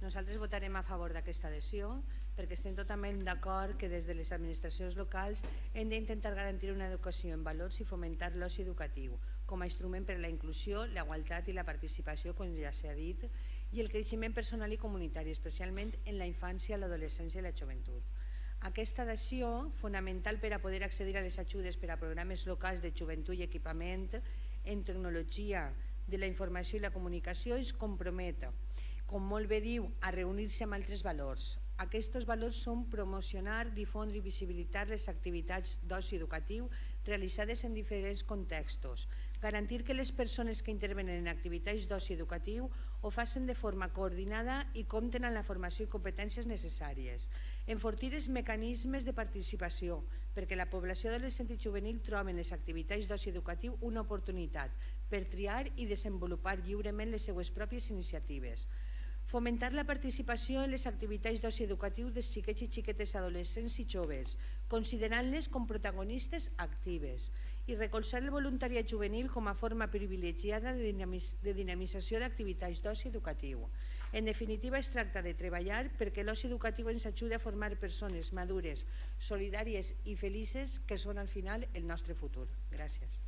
Nosaltres votarem a favor d'aquesta adhesió perquè estem totalment d'acord que des de les administracions locals hem d'intentar garantir una educació en valors i fomentar l'oci educatiu com a instrument per a la inclusió, la igualtat i la participació, com ja s'ha dit, i el creixement personal i comunitari, especialment en la infància, l'adolescència i la joventut. Aquesta adhesió, fonamental per a poder accedir a les ajudes per a programes locals de joventut i equipament en tecnologia de la informació i la comunicació, es compromet, com molt bé diu, a reunir-se amb altres valors. Aquests valors són promocionar, difondre i visibilitzar les activitats d'oci educatiu realitzades en diferents contextos, garantir que les persones que intervenen en activitats d'oci educatiu ho facin de forma coordinada i compten amb la formació i competències necessàries, enfortir els mecanismes de participació perquè la població adolescent i juvenil troben en les activitats d'oci educatiu una oportunitat per triar i desenvolupar lliurement les seues pròpies iniciatives, fomentar la participació en les activitats d'oci educatiu dels xiquets i xiquetes adolescents i joves, considerant-les com protagonistes actives i recolzar el voluntariat juvenil com a forma privilegiada de dinamització d'activitats d'oci educatiu. En definitiva, es tracta de treballar perquè l'oci educatiu ens ajuda a formar persones madures, solidàries i felices que són al final el nostre futur. Gràcies.